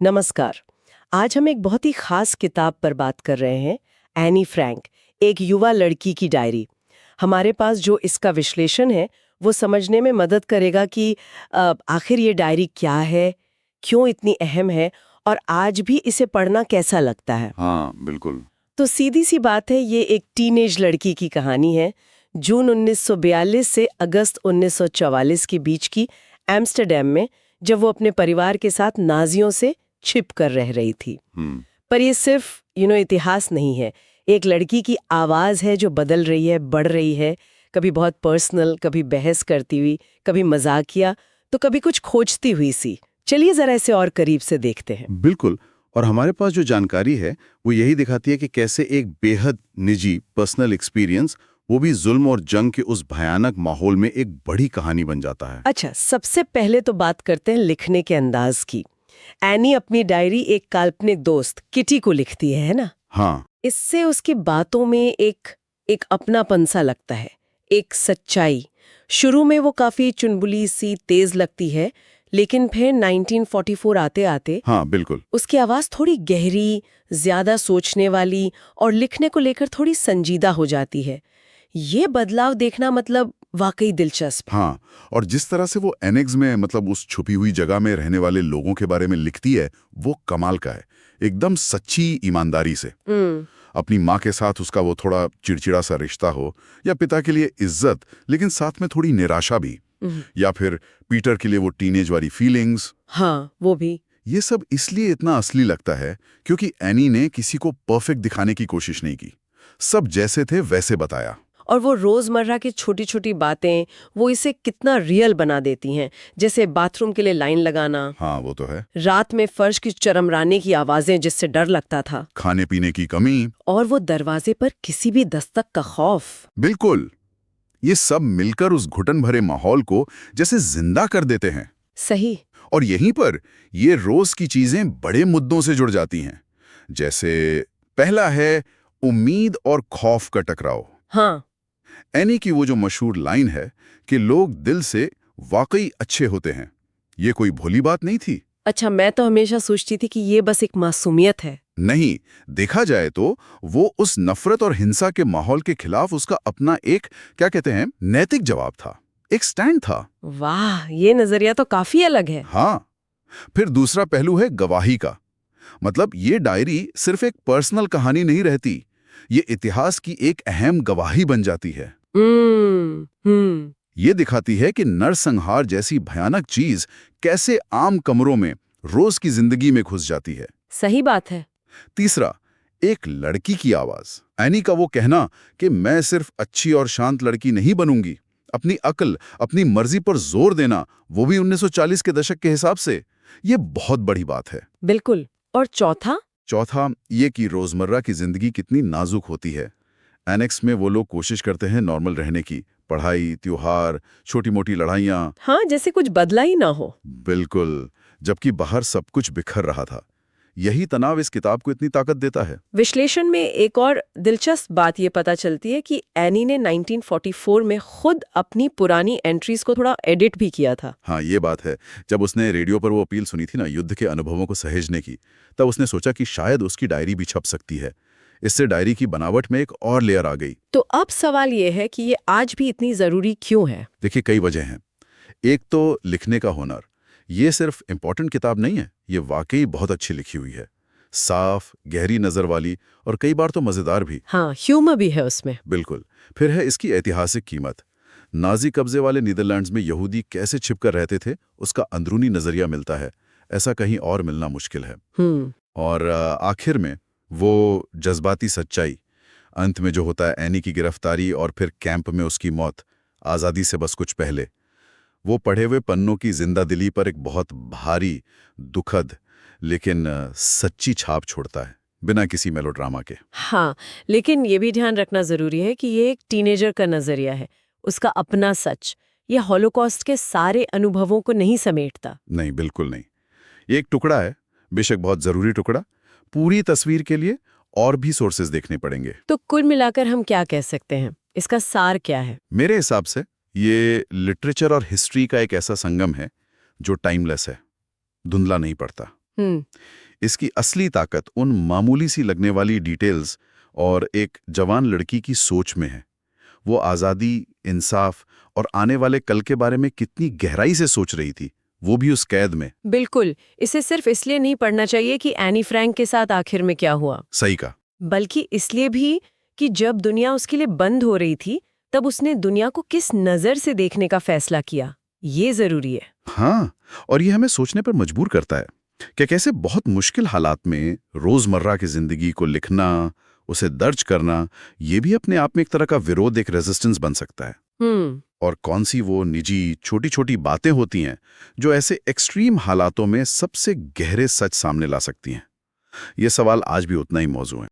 नमस्कार। आज हम एक बहुत ही खास किताब पर बात कर रहे हैं, एनी फ्रैंक, एक युवा लड़की की डायरी। हमारे पास जो इसका विश्लेषण है, वो समझने में मदद करेगा कि आखिर ये डायरी क्या है, क्यों इतनी अहम है और आज भी इसे पढ़ना कैसा लगता है। हाँ, बिल्कुल। तो सीधी सी बात है, ये एक टीनेज लड़की की कहानी है, जून 1942 से अगस्त 1944 के बीच की एम्स्टर्डम में, जब वो अपने परिवार के साथ नाजियों से छिप कर रह रही थी। पर ये सिर्फ इतिहास नहीं है, एक लड़की की आवाज है जो बदल रही है, बढ़ रही है, कभी बहुत पर्सनल, कभी बहस करती हुई, कभी मजाकिया, तो कभी कुछ खोजती हुई सी। चलिए जरा इसे और करीब से देखते हैं। बिल्कुल। और हमारे पास जो जानकारी है वो यही दिखाती है कि कैसे एक बेहद निजी पर्सनल एक्सपीरियंस, वो भी जुल्म और जंग के उस भयानक माहौल में एक बड़ी कहानी बन जाता है। अच्छा, सबसे पहले तो बात करते हैं लिखने के अंदाज की। एनी अपनी डायरी एक काल्पनिक दोस्त किटी को लिखती है ना? हाँ। इससे उसकी बातों में एक अपनापन सा लगता है, एक सच्चाई। शुरू में वो काफी चुनबुली सी तेज लगती है, लेकिन फिर 1944 आते आते हाँ, बिल्कुल। उसकी आवाज थोड़ी गहरी, ज्यादा सोचने वाली और लिखने को लेकर थोड़ी संजीदा हो जाती है। ये बदलाव देखना मतलब वाकई दिलचस्प है। हाँ, और जिस तरह से वो एनेक्स में मतलब उस छुपी हुई जगह में रहने वाले लोगों के बारे में लिखती है, वो कमाल का है। एकदम सच्ची ईमानदारी से। अपनी माँ के साथ उसका वो थोड़ा चिड़चिड़ा सा रिश्ता हो, या पिता के लिए इज्जत लेकिन साथ में थोड़ी निराशा भी, या फिर पीटर के लिए वो टीनेज वाली फीलिंग्स। हाँ, वो भी। ये सब इसलिए इतना असली लगता है क्योंकि एनी ने किसी को परफेक्ट दिखाने की कोशिश नहीं की। सब जैसे थे वैसे बताया। और वो रोजमर्रा की छोटी छोटी बातें, वो इसे कितना रियल बना देती हैं। जैसे बाथरूम के लिए लाइन लगाना, हाँ, वो तो है। रात में फर्श की चरमराने की आवाजें जिससे डर लगता था, खाने पीने की कमी, और वो दरवाजे पर किसी भी दस्तक का खौफ। बिल्कुल। ये सब मिलकर उस घुटन भरे माहौल को जैसे जिंदा कर देते हैं। सही। और यहीं पर ये रोज की चीजें बड़े मुद्दों से जुड़ जाती हैं। जैसे पहला है उम्मीद और खौफ का टकराव। हाँ। एनी की वो जो मशहूर लाइन है कि लोग दिल से वाकई अच्छे होते हैं, ये कोई भोली बात नहीं थी। अच्छा, मैं तो हमेशा सोचती थी कि ये बस एक मासूमियत है। नहीं, देखा जाए तो वो उस नफरत और हिंसा के माहौल के खिलाफ उसका अपना एक, क्या कहते हैं, नैतिक जवाब था, एक स्टैंड था। वाह, ये नजरिया तो काफी अलग है। हाँ। फिर दूसरा पहलू है गवाही का। मतलब ये डायरी सिर्फ एक पर्सनल कहानी नहीं रहती, ये इतिहास की एक अहम गवाही बन जाती है। हम्म। ये दिखाती है कि नरसंहार जैसी भयानक चीज कैसे आम कमरों में, रोज की जिंदगी में घुस जाती है। सही बात है। तीसरा, एक लड़की की आवाज। एनी का वो कहना कि मैं सिर्फ अच्छी और शांत लड़की नहीं बनूंगी, अपनी अक्ल, अपनी मर्जी पर जोर देना, वो भी 1940 के दशक के हिसाब से, ये बहुत बड़ी बात है। बिल्कुल। और चौथा? चौथा, ये कि रोजमर्रा की जिंदगी कितनी नाजुक होती है। एनेक्स में वो लोग कोशिश करते हैं नॉर्मल रहने की, पढ़ाई, त्योहार, छोटी मोटी लड़ाइयाँ। हाँ, जैसे कुछ बदला ही ना हो। बिल्कुल। जबकि बाहर सब कुछ बिखर रहा था। यही तनाव इस किताब को इतनी ताकत देता है। विश्लेषण में एक और दिलचस्प बात ये पता चलती है कि एनी ने 1944 में खुद अपनी पुरानी एंट्रीज को थोड़ा एडिट भी किया था। हाँ, ये बात है। जब उसने रेडियो पर वो अपील सुनी थी ना, युद्ध के अनुभवों को सहेजने की, तब उसने सोचा कि शायद उसकी डायरी भी छप सकती है। इससे डायरी की बनावट में एक और लेयर आ गई। तो अब सवाल ये है कि ये आज भी इतनी जरूरी क्यों है? देखिए, कई वजह हैं। एक तो लिखने का हुनर। ये सिर्फ इम्पोर्टेंट किताब नहीं है, ये वाकई बहुत अच्छी लिखी हुई है। साफ, गहरी नजर वाली और कई बार तो मजेदार भी। हाँ, ह्यूमर भी है उसमें। बिल्कुल। फिर है इसकी ऐतिहासिक कीमत। नाजी कब्जे वाले नीदरलैंड्स में यहूदी कैसे छिपकर रहते थे, उसका अंदरूनी नजरिया मिलता है। ऐसा कहीं और मिलना मुश्किल है। और आखिर में वो जज्बाती सच्चाई। अंत में जो होता है, एनी की गिरफ्तारी और फिर कैंप में उसकी मौत, आज़ादी से बस कुछ पहले। वो पढ़े हुए पन्नों की जिंदा दिली पर एक बहुत भारी, दुखद लेकिन सच्ची छाप छोड़ता है, बिना किसी मेलोड्रामा के। हाँ, लेकिन ये भी ध्यान रखना जरूरी है कि ये एक टीनेजर का नजरिया है, उसका अपना सच। ये हॉलोकॉस्ट के सारे अनुभवों को नहीं समेटता। नहीं, बिल्कुल नहीं। ये एक टुकड़ा है, बेशक बहुत जरूरी टुकड़ा। पूरी तस्वीर के लिए और भी सोर्सेज देखने पड़ेंगे। तो कुल मिलाकर हम क्या कह सकते हैं, इसका सार क्या है? मेरे हिसाब से ये लिटरेचर और हिस्ट्री का एक ऐसा संगम है जो टाइमलेस है, धुंधला नहीं पड़ता। इसकी असली ताकत उन मामूली सी लगने वाली डिटेल्स और एक जवान लड़की की सोच में है। वो आज़ादी, इंसाफ और आने वाले कल के बारे में कितनी गहराई से सोच रही थी, वो भी उस कैद में। बिल्कुल, इसे सिर्फ इसलिए नहीं पढ़ना चाहिए कि एनी फ्रैंक के साथ आखिर में क्या हुआ, सही कहा। बल्कि इसलिए भी कि जब दुनिया उसके लिए बंद हो रही थी तब उसने दुनिया को किस नज़र से देखने का फैसला किया, ये जरूरी है। हाँ, और ये हमें सोचने पर मजबूर करता है कि कैसे बहुत मुश्किल हालात में रोजमर्रा की जिंदगी को लिखना, उसे दर्ज करना, ये भी अपने आप में एक तरह का विरोध, एक रेजिस्टेंस बन सकता है। और कौन सी वो निजी छोटी छोटी बातें होती हैं जो ऐसे एक्सट्रीम हालातों में सबसे गहरे सच सामने ला सकती हैं। ये सवाल आज भी उतना ही मौजू है।